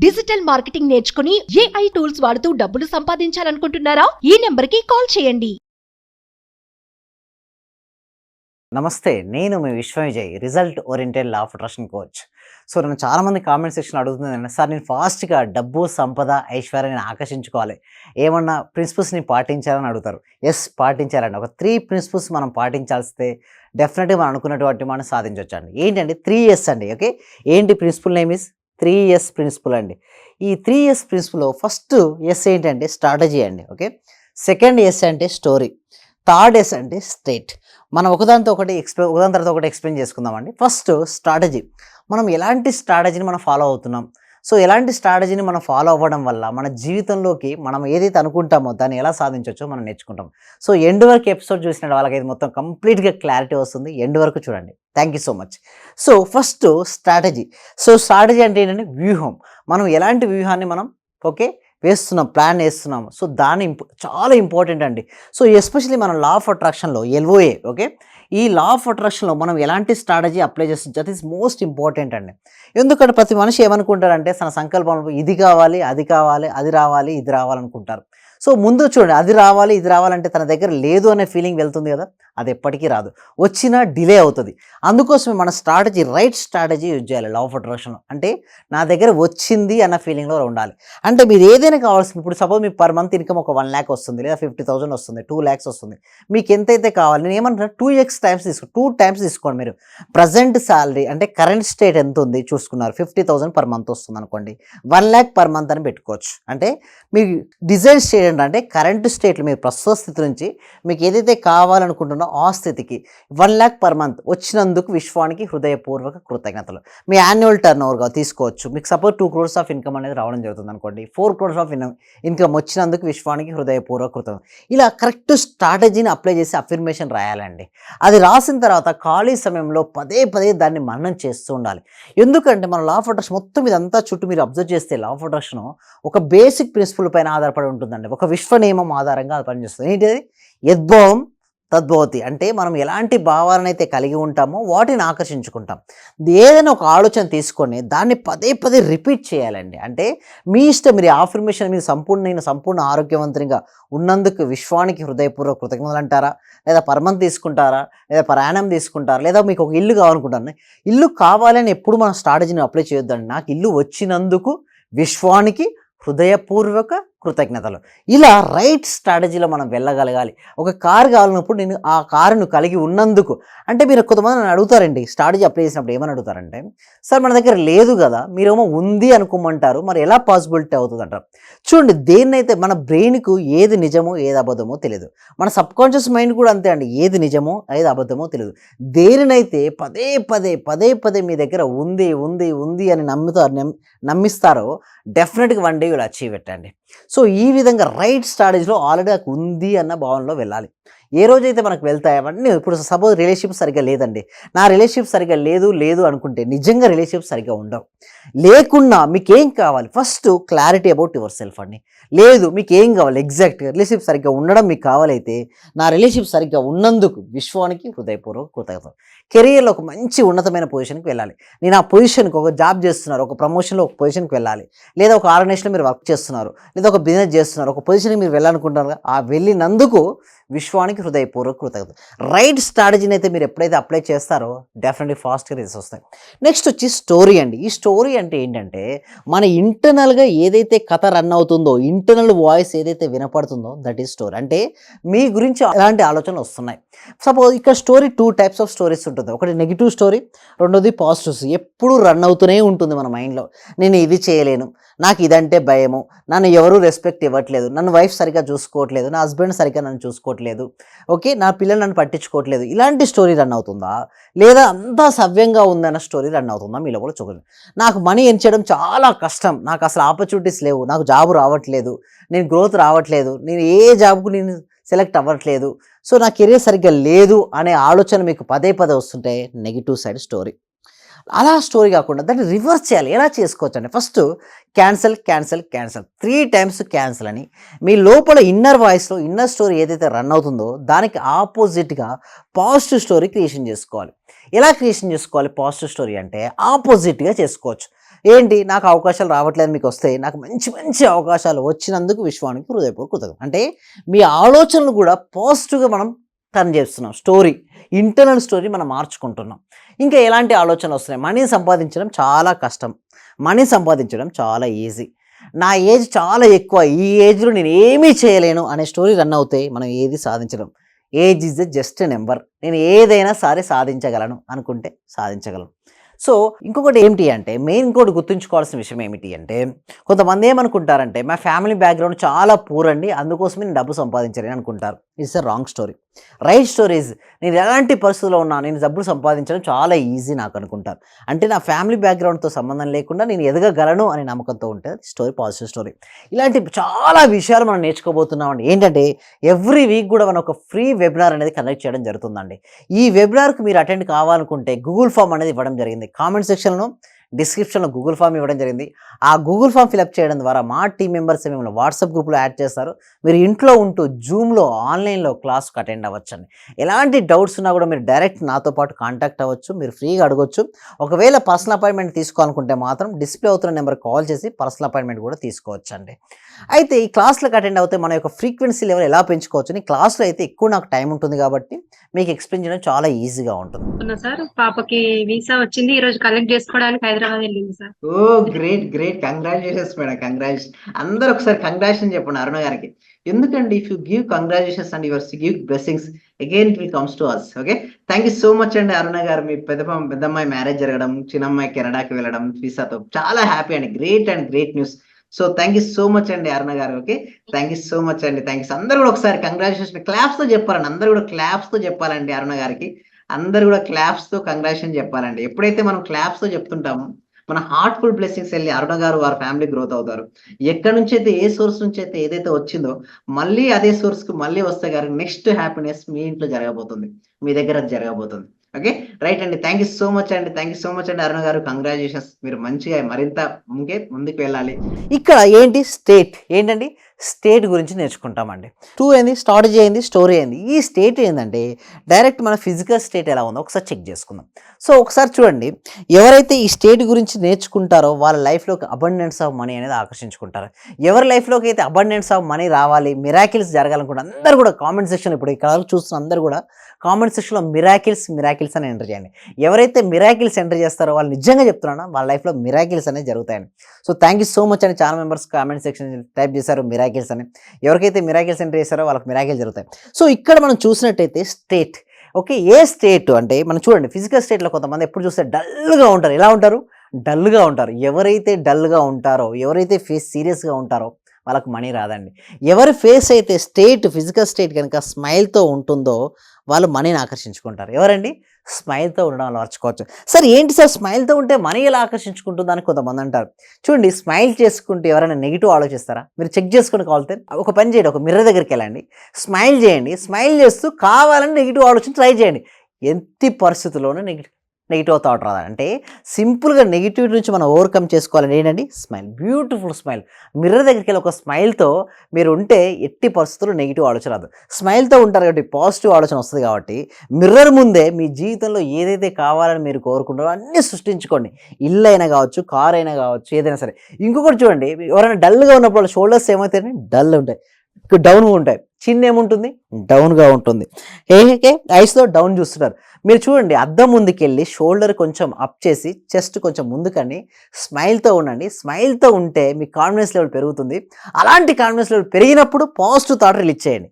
Digital marketing నేర్చుకుని AI tools వాడుతూ డబ్బులు సంపాదించాలనుకుంటున్నారా? ఈ నెంబర్కి కాల్ చేయండి. నమస్తే, నేను మీ Vishwavijay, result oriented law of attraction coach. So నన్ను చాలామంది కామెంట్ సెక్షన్ అడుగుతుంది, సార్ నేను ఫాస్ట్గా డబ్బు, సంపద, ఐశ్వర్యాన్ని ఆకర్షించుకోవాలి, ఏమన్నా ప్రిన్సిపల్స్ని పాటించాలని అడుగుతారు. ఎస్, పాటించాలండి. ఒక 3 ప్రిన్సిపల్స్ మనం పాటించాల్స్తే డెఫినెట్గా మనం అనుకున్నటువంటి మనం సాధించవచ్చు అండి. ఏంటంటే 3S అండి. ఓకే, ఏంటి principal name is 3S principal అండి. ఈ 3S ప్రిన్సిపల్లో ఫస్ట్ ఎస్ ఏంటంటే స్ట్రాటజీ అండి. ఓకే, సెకండ్ ఎస్ అంటే స్టోరీ, థర్డ్ ఎస్ అంటే స్టేట్. మనం ఒకదాని తర్వాత ఒకటి ఎక్స్ప్లెయిన్ చేసుకుందామండి. First strategy. మనం ఎలాంటి స్ట్రాటజీని మనం ఫాలో అవుతున్నాం, సో ఎలాంటి స్ట్రాటజీని మనం ఫాలో అవ్వడం వల్ల మన జీవితంలోకి మనం ఏదైతే అనుకుంటామో దాన్ని ఎలా సాధించవచ్చో మనం నేర్చుకుంటాం. సో ఎండ్ వరకు ఎపిసోడ్ చూసిన వాళ్ళకైతే మొత్తం కంప్లీట్గా క్లారిటీ వస్తుంది. ఎండ్ వరకు చూడండి. Thank you so much. So first strategy. So strategy అంటే ఏంటంటే వ్యూహం. మనం ఎలాంటి వ్యూహాన్ని మనం వేస్తున్నాం, ప్లాన్ వేస్తున్నాము. సో దాని చాలా ఇంపార్టెంట్ అండి. సో ఎస్పెషల్లీ మనం లా ఆఫ్ అట్రాక్షన్లో LOA, ఓకే, ఈ లా ఆఫ్ అట్రాక్షన్లో మనం ఎలాంటి స్ట్రాటజీ అప్లై చేస్తుంది, దట్ ఈస్ మోస్ట్ ఇంపార్టెంట్ అండి. ఎందుకంటే ప్రతి మనిషి ఏమనుకుంటారంటే తన సంకల్పంలో ఇది కావాలి, అది కావాలి, అది రావాలి, ఇది రావాలనుకుంటారు. సో ముందు చూడండి, అది రావాలి, ఇది రావాలంటే తన దగ్గర లేదు అనే ఫీలింగ్ వెళ్తుంది కదా, అది ఎప్పటికీ రాదు, వచ్చినా డిలే అవుతుంది. అందుకోసమే మన స్ట్రాటజీ, రైట్ స్ట్రాటజీ యూజ్ చేయాలి లా ఆఫ్ అట్రాక్షన్లో. అంటే నా దగ్గర వచ్చింది అన్న ఫీలింగ్లో ఉండాలి. అంటే మీరు ఏదైనా కావాల్సింది, ఇప్పుడు సపోజ్ మీకు పర్ మంత్ ఇన్కమ్ ఒక 1 lakh వస్తుంది, లేదా 50,000 వస్తుంది, 2 lakhs వస్తుంది, మీకు ఎంతైతే కావాలి, నేను ఏమంటున్నా 2x టైమ్స్ తీసుకోండి, 2 times తీసుకోండి. మీరు ప్రజెంట్ శాలరీ అంటే కరెంట్ స్టేట్ ఎంత ఉంది చూసుకున్నారు, 50,000 పర్ మంత్ వస్తుంది అనుకోండి, 1 lakh పర్ మంత్ అని పెట్టుకోవచ్చు. అంటే మీకు డిజైర్ స్టేట్ అంటే కరెంట్ స్టేట్లో మీరు ప్రస్తుత స్థితి నుంచి మీకు ఏదైతే కావాలనుకుంటున్నో ఆ స్థితికి 1 lakh పర్ మంత్ వచ్చినందుకు విశ్వానికి హృదయపూర్వక కృతజ్ఞతలు. మీ యాన్యువల్ టర్న్ ఓవర్గా తీసుకోవచ్చు. మీకు సపోజ్ 2 crores ఆఫ్ ఇన్కమ్ అనేది రావడం జరుగుతుంది అనుకోండి, 4 crores ఆఫ్ ఇన్కమ్ వచ్చినందుకు విశ్వానికి హృదయపూర్వక కృతజ్ఞతలు. ఇలా కరెక్ట్ స్ట్రాటజీని అప్లై చేసి అఫర్మేషన్ రాయాలండి. అది రాసిన తర్వాత ఖాళీ సమయంలో పదే దాన్ని మననం చేస్తూ ఉండాలి. ఎందుకంటే మన లా ఆఫ్ అట్రాక్షన్ మొత్తం ఇదంతా చుట్టూ మీరు అబ్జర్వ్ చేస్తే లా ఆఫ్ అట్రాక్షన్ ఒక బేసిక్ ప్రిన్సిపల్ పైన ఆధారపడి ఉంటుందండి. ఒక విశ్వ నియమం ఆధారంగా అది పనిచేస్తుంది. ఏంటిది? యద్భావం తద్భవతి. అంటే మనం ఎలాంటి భావాలను అయితే కలిగి ఉంటామో వాటిని ఆకర్షించుకుంటాం. ఏదైనా ఒక ఆలోచన తీసుకొని దాన్ని పదే రిపీట్ చేయాలండి. అంటే మీ ఇష్టం, మీరు ఆఫర్మేషన్ మీరు సంపూర్ణ ఆరోగ్యవంతంగా ఉన్నందుకు విశ్వానికి హృదయపూర్వక కృతజ్ఞతలు అంటారా, లేదా పర్ మంత్ తీసుకుంటారా, లేదా పర్ యానం తీసుకుంటారా, లేదా మీకు ఒక ఇల్లు కావాలనుకుంటాను, ఇల్లు కావాలని ఎప్పుడు మనం స్ట్రాటజీని అప్లై చేయొద్దండి. నాకు ఇల్లు వచ్చినందుకు విశ్వానికి హృదయపూర్వక కృతజ్ఞతలు. ఇలా రైట్ స్ట్రాటజీలో మనం వెళ్ళగలగాలి. ఒక కారు కావాలన్నప్పుడు నేను ఆ కారును కలిగి ఉన్నందుకు, అంటే మీరు కొంతమంది నన్ను అడుగుతారండి స్ట్రాటజీ అప్లై చేసినప్పుడు ఏమని అడుగుతారంటే, సార్ మన దగ్గర లేదు కదా, మీరేమో ఉంది అనుకోమంటారు, మరి ఎలా పాసిబిలిటీ అవుతుంది అంటారు. చూడండి, దేన్నైతే మన బ్రెయిన్కు ఏది నిజమో ఏది అబద్ధమో తెలియదు, మన సబ్కాన్షియస్ మైండ్ కూడా అంతే అండి, ఏది నిజమో ఏది అబద్ధమో తెలియదు. దేనినైతే పదే మీ దగ్గర ఉంది అని నమ్మిస్తారో డెఫినెట్గా one day will achieve it అండి. సో ఈ విధంగా రైట్ స్ట్రాటజీలో ఆల్రెడీ నాకు ఉంది అన్న భావనలో వెళ్ళాలి. ఏ రోజైతే మనకు వెళ్తాయి అవన్నీ, ఇప్పుడు సపోజ్ రిలేషన్షిప్ సరిగ్గా లేదండి, నా రిలేషన్షిప్ సరిగ్గా లేదు అనుకుంటే నిజంగా రిలేషన్షిప్ సరిగ్గా ఉండవు. లేకున్నా మీకేం కావాలి, first clarity about your self అండి. లేదు మీకు ఏం కావాలి, ఎగ్జాక్ట్గా రిలేషన్షిప్ సరిగ్గా ఉండడం మీకు కావాలైతే, నా రిలేషన్షిప్ సరిగ్గా ఉన్నందుకు విశ్వానికి హృదయపూర్వక కృతజ్ఞతలు. కెరియర్లో ఒక మంచి ఉన్నతమైన పొజిషన్కి వెళ్ళాలి. నేను ఆ పొజిషన్కి ఒక జాబ్ చేస్తున్నారు, ఒక ప్రమోషన్లో ఒక పొజిషన్కి వెళ్ళాలి, లేదా ఒక ఆర్గనైజేషన్లో మీరు వర్క్ చేస్తున్నారు, లేదా ఒక బిజినెస్ చేస్తున్నారు, ఒక పొజిషన్కి మీరు వెళ్ళాలనుకుంటున్నారు, ఆ వెళ్ళినందుకు విశ్వానికి హృదయపూర్వక కృతజ్ఞత. రైట్ స్ట్రాటజీని అయితే మీరు ఎప్పుడైతే అప్లై చేస్తారో డెఫినెట్లీ ఫాస్ట్గా రిజల్ట్స్ వస్తాయి. నెక్స్ట్ వచ్చి స్టోరీ అండి. ఈ స్టోరీ అంటే ఏంటంటే మన ఇంటర్నల్గా ఏదైతే కథ రన్ అవుతుందో, ఇంటర్నల్ వాయిస్ ఏదైతే వినపడుతుందో దట్ ఈస్ స్టోరీ. అంటే మీ గురించి ఎలాంటి ఆలోచనలు వస్తున్నాయి. సపోజ్ ఇక్కడ స్టోరీ 2 types ఆఫ్ స్టోరీస్ ఉంటుంది. ఒకటి నెగిటివ్ స్టోరీ, రెండోది పాజిటివ్ స్టోరీ. ఎప్పుడు రన్ అవుతూనే ఉంటుంది మన మైండ్లో. నేను ఇది చేయలేను, నాకు ఇదంటే భయము, నన్ను ఎవరూ రెస్పెక్ట్ ఇవ్వట్లేదు, నన్ను వైఫ్ సరిగ్గా చూసుకోవట్లేదు, నా హస్బెండ్ సరిగ్గా నన్ను చూసుకోవట్లేదు, ఓకే, నా పిల్లలు నన్ను పట్టించుకోవట్లేదు, ఇలాంటి స్టోరీ రన్ అవుతుందా, లేదా అంతా సవ్యంగా ఉందన్న స్టోరీ రన్ అవుతుందా మీ లోపల చూడండి. నాకు మనీ ఎర్న్ చేయడం చాలా కష్టం, నాకు అసలు ఆపర్చునిటీస్ లేవు, నాకు జాబ్ రావట్లేదు, నేను గ్రోత్ రావట్లేదు, నేను ఏ జాబ్కు నేను సెలెక్ట్ అవ్వట్లేదు, సో నా కెరీర్ సరిగ్గా లేదు అనే ఆలోచన మీకు పదే వస్తుంటే నెగిటివ్ సైడ్ స్టోరీ. అలా స్టోరీ కాకుండా దాన్ని రివర్స్ చేయాలి. ఎలా చేసుకోవచ్చు అంటే ఫస్ట్ క్యాన్సల్ 3 times క్యాన్సల్ అని మీ లోపల ఇన్నర్ వాయిస్లో ఇన్నర్ స్టోరీ ఏదైతే రన్ అవుతుందో దానికి ఆపోజిట్గా పాజిటివ్ స్టోరీ క్రియేషన్ చేసుకోవాలి. ఎలా క్రియేషన్ చేసుకోవాలి పాజిటివ్ స్టోరీ అంటే ఆపోజిట్గా చేసుకోవచ్చు. ఏంటి నాకు అవకాశాలు రావట్లేదు మీకు వస్తే నాకు మంచి మంచి అవకాశాలు వచ్చినందుకు విశ్వానికి హృదయపూర్వక కృతజ్ఞతలు. అంటే మీ ఆలోచనలు కూడా పాజిటివ్గా మనం టర్న్ చేస్తున్నాం. స్టోరీ, ఇంటర్నల్ స్టోరీ మనం మార్చుకుంటున్నాం. ఇంకా ఎలాంటి ఆలోచనలు వస్తున్నాయి? మనీ సంపాదించడం చాలా కష్టం, మనీ సంపాదించడం చాలా ఈజీ, నా ఏజ్ చాలా ఎక్కువ, ఈ ఏజ్లో నేను ఏమీ చేయలేను అనే స్టోరీ రన్ అవుతాయి. మనం ఏది సాధించడం. Age is just a number. నేను ఏదైనా సరే సాధించగలను అనుకుంటే సాధించగలను. సో ఇంకొకటి ఏమిటి అంటే, మెయిన్ ఇంకోటి గుర్తుంచుకోవాల్సిన విషయం ఏమిటి అంటే, కొంతమంది ఏమనుకుంటారంటే మా ఫ్యామిలీ బ్యాక్గ్రౌండ్ చాలా పూర్ అండి, అందుకోసమే నేను డబ్బు సంపాదించలేని అనుకుంటారు. It's a wrong story. Right stories, నేను ఎలాంటి పరిస్థితుల్లో ఉన్నా నేను డబ్బులు సంపాదించడం చాలా ఈజీ నాకు అనుకుంటారు. అంటే నా ఫ్యామిలీ బ్యాక్గ్రౌండ్తో సంబంధం లేకుండా నేను ఎదగగలను అనే నమ్మకంతో ఉంటే స్టోరీ పాజిటివ్ స్టోరీ. ఇలాంటి చాలా విషయాలు మనం నేర్చుకోబోతున్నామండి. ఏంటంటే ఎవ్రీ వీక్ కూడా మనం ఒక ఫ్రీ వెబినార్ అనేది కండక్ట్ చేయడం జరుగుతుందండి. ఈ వెబినార్కి మీరు అటెండ్ కావాలనుకుంటే గూగుల్ ఫామ్ అనేది ఇవ్వడం జరిగింది. కామెంట్ సెక్షన్లో, డిస్క్రిప్షన్లో గూగుల్ ఫామ్ ఇవ్వడం జరిగింది. ఆ గూగుల్ ఫామ్ ఫిలప్ చేయడం ద్వారా మా టీం మెంబర్స్ మిమ్మల్ని వాట్సాప్ గ్రూప్లో యాడ్ చేస్తారు. మీరు ఇంట్లో ఉంటూ జూమ్లో ఆన్లైన్లో క్లాస్కి అటెండ్ అవ్వచ్చండి. ఎలాంటి డౌట్స్ ఉన్నా కూడా మీరు డైరెక్ట్ నాతో పాటు కాంటాక్ట్ అవ్వచ్చు, మీరు ఫ్రీగా అడగొచ్చు. ఒకవేళ పర్సనల్ అపాయింట్మెంట్ తీసుకోవాలనుకుంటే మాత్రం డిస్ప్లే అవుతున్న నెంబర్ కాల్ చేసి పర్సనల్ అపాయింట్మెంట్ కూడా తీసుకోవచ్చు అండి. అయితే ఈ క్లాస్లకు అటెండ్ అవుతే మన యొక్క ఫ్రీక్వెన్సీ లెవెల్ ఎలా పెంచుకోవచ్చు అని, క్లాస్లో అయితే ఎక్కువ నాకు టైం ఉంటుంది కాబట్టి మీకు ఎక్స్ప్లెయిన్ చేయడం చాలా ఈజీగా ఉంటుంది. సార్ పాపకి వీసా వచ్చింది, ఈ రోజు కలెక్ట్ చేసుకోవడానికి హైదరాబాద్ వెళ్ళింది sir. Oh great great, congratulations madam, congratulation. అందరూ ఒకసారి కంగ్రాచులేషన్ చెప్పండి అరుణ గారికి. ఎందుకంటే if you give congratulations and your give blessings again it will comes to us. Okay, thank you so much అండి అరుణ గారు. మీ పెద్దమ్మాయి మ్యారేజ్ జరగడం, చిన్నమ్మాయి కెనడాకి వెళ్ళడం వీసాతో చాలా హ్యాపీ అండి. Great and great news. So thank you so much అండి Aruna garu. Okay, thank you so much అండి. Thank you. అందరూ కూడా ఒకసారి కంగ్రాచులేషన్ క్లాప్స్తో చెప్పాలండి. అందరూ కూడా క్లాప్స్తో చెప్పాలండి అరుణ గారికి. అందరూ కూడా క్లాప్స్తో కంగ్రాచులేషన్ చెప్పాలండి. ఎప్పుడైతే మనం క్లాప్స్తో చెప్తుంటామో మన హార్ట్ఫుల్ బ్లెస్సింగ్స్ వెళ్ళి అరుణ గారు వారి ఫ్యామిలీ గ్రోత్ అవుతారు. ఎక్కడి నుంచి అయితే, ఏ సోర్స్ నుంచి అయితే ఏదైతే వచ్చిందో మళ్ళీ అదే సోర్స్కి మళ్ళీ వస్తే గారు నెక్స్ట్ హ్యాపీనెస్ మీ ఇంట్లో జరగబోతుంది, మీ దగ్గర జరగబోతుంది. ఓకే, రైట్ అండి. థ్యాంక్ యూ సో మచ్ అండి. థ్యాంక్ యూ సో మచ్ అండి అరుణ గారు. కంగ్రాచులేషన్స్. మీరు మంచిగా మరింత ముందుకు వెళ్ళాలి. ఇక్కడ ఏంటి స్టేట్ ఏంటండి, స్టేట్ గురించి నేర్చుకుంటామండి. 2 అయింది, స్ట్రాటజీ అయింది, స్టోరీ అయింది. ఈ స్టేట్ ఏంటంటే డైరెక్ట్ మన ఫిజికల్ స్టేట్ ఎలా ఉందో ఒకసారి చెక్ చేసుకుందాం. సో ఒకసారి చూడండి, ఎవరైతే ఈ స్టేట్ గురించి నేర్చుకుంటారో వాళ్ళ లైఫ్లోకి అబండెన్స్ ఆఫ్ మనీ అనేది ఆకర్షించుకుంటారు. ఎవరి లైఫ్లోకి అయితే అబండెన్స్ ఆఫ్ మనీ రావాలి, మిరాకిల్స్ జరగాలనుకుంటే అందరూ కూడా కామెంట్ సెక్షన్, ఇప్పుడు ఇక్కడ చూస్తున్న అందరూ కూడా కామెంట్ సెక్షన్లో మిరాకిల్స్ అని ఎంటర్ చేయండి. ఎవరైతే మిరాకిల్స్ ఎంటర్ చేస్తారో వాళ్ళు నిజంగా చెప్తున్నాను వాళ్ళ లైఫ్లో మిరాకిల్స్ అనేవి జరుగుతాయండి. So thank you so much అని చాలా మెంబర్స్ కామెంట్ సెక్షన్ టైప్ చేశారు మిరాకిల్స్ అని. ఎవరికైతే మిరాకిల్స్ ఎంటర్ చేస్తారో వాళ్ళకి మిరాకిల్స్ జరుగుతాయి. సో ఇక్కడ మనం చూసినట్టయితే స్టేట్, ఓకే, ఏ స్టేట్ అంటే మనం చూడండి ఫిజికల్ స్టేట్లో కొంతమంది ఎప్పుడు చూస్తే డల్గా ఉంటారు. ఎలా ఉంటారు? డల్గా ఉంటారు. ఎవరైతే డల్గా ఉంటారో, ఎవరైతే ఫేస్ సీరియస్గా ఉంటారో వాళ్ళకు మనీ రాదండి. ఎవరి ఫేస్ అయితే స్టేట్, ఫిజికల్ స్టేట్ కనుక స్మైల్తో ఉంటుందో వాళ్ళు మనీని ఆకర్షించుకుంటారు. ఎవరండి? స్మైల్తో ఉండడం అలవర్చుకోవచ్చు. సార్ ఏంటి సార్ స్మైల్తో ఉంటే మనీ ఎలా ఆకర్షించుకుంటుందని కొంతమంది అంటారు. చూడండి, స్మైల్ చేసుకుంటే ఎవరైనా నెగిటివ్ ఆలోచిస్తారా? మీరు చెక్ చేసుకుని కావాలితే ఒక పని చేయండి, ఒక మిర్రర్ దగ్గరికి వెళ్ళండి, స్మైల్ చేయండి. స్మైల్ చేస్తూ కావాలని నెగిటివ్ ఆలోచన ట్రై చేయండి. ఎట్టి పరిస్థితుల్లోనూ నెగిటివ్ థాట్ రాదు. అంటే సింపుల్గా నెగిటివిటీ నుంచి మనం ఓవర్కమ్ చేసుకోవాలని ఏంటండి? Smile, beautiful smile. మిర్రర్ దగ్గరికి వెళ్ళి ఒక స్మైల్తో మీరు ఉంటే ఎట్టి పరిస్థితుల్లో నెగిటివ్ ఆలోచన రాదు. స్మైల్తో ఉంటారు కాబట్టి పాజిటివ్ ఆలోచన వస్తుంది. కాబట్టి మిర్రర్ ముందే మీ జీవితంలో ఏదైతే కావాలని మీరు కోరుకుంటారో అన్నీ సృష్టించుకోండి. ఇల్లు అయినా కావచ్చు, కార్ అయినా కావచ్చు, ఏదైనా సరే. ఇంకొకటి చూడండి, ఎవరైనా డల్గా ఉన్నప్పుడు షోల్డర్స్ ఏమవుతాయి? డల్ ఉంటాయి, డౌన్గా ఉంటాయి. చిన్న ఏముంటుంది? డౌన్గా ఉంటుంది. ఐస్లో డౌన్ చూస్తున్నారు. మీరు చూడండి, అద్దం ముందుకెళ్ళి షోల్డర్ కొంచెం అప్ చేసి చెస్ట్ కొంచెం ముందుకని స్మైల్తో ఉండండి. స్మైల్తో ఉంటే మీ కాన్ఫిడెన్స్ లెవెల్ పెరుగుతుంది. అలాంటి కాన్ఫిడెన్స్ లెవెల్ పెరిగినప్పుడు పాజిటివ్ థాట్ రిలీజ్ చేయండి.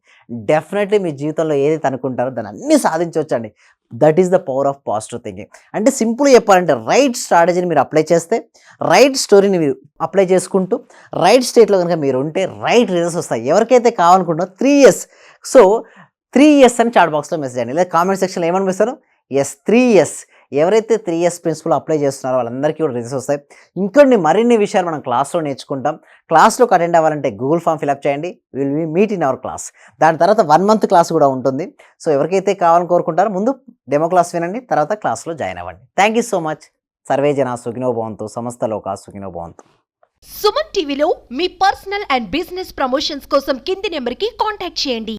డెఫినెట్లీ మీ జీవితంలో ఏదైతే అనుకుంటారో దాన్ని అన్నీ సాధించవచ్చండి. That is the power of positive thinking. అంటే సింపుల్గా చెప్పాలంటే రైట్ స్ట్రాటజీని మీరు అప్లై చేస్తే, రైట్ స్టోరీని మీరు అప్లై చేసుకుంటూ రైట్ స్టేట్లో కనుక మీరు ఉంటే రైట్ రిజల్ట్స్ వస్తాయి. ఎవరికైతే కావాలనుకుంటున్నారో 3 years, సో 3 years అని చాట్ బాక్స్లో మెసేజ్ చేయండి, లేదా కామెంట్ సెక్షన్లో ఏమని మెసేజ్, ఎస్ 3 years. ఎవరైతే 3 years ప్రిన్సిపల్ అప్లై చేస్తున్నారో వాళ్ళందరికీ కూడా రిజల్ట్స్ వస్తాయి. ఇంకొన్ని మరిన్ని విషయాలు మనం క్లాస్లో నేర్చుకుంటాం. క్లాస్లోకి అటెండ్ అవ్వాలంటే గూగుల్ ఫామ్ ఫిలప్ చేయండి, will meet in our class. దాని తర్వాత 1 month క్లాస్ కూడా ఉంటుంది. సో ఎవరికైతే కావాలని కోరుకుంటారో ముందు డెమో క్లాస్ వినండి, తర్వాత క్లాస్లో జాయిన్ అవ్వండి. Thank you so much. Survey జనా సుఖినో భవంతు, సమస్త లోకా సుఖినో భవంతు. సుమన్ టీవీలో మీ పర్సనల్ అండ్ బిజినెస్ ప్రమోషన్స్ కోసం కింది నెంబర్కి కాంటాక్ట్ చేయండి.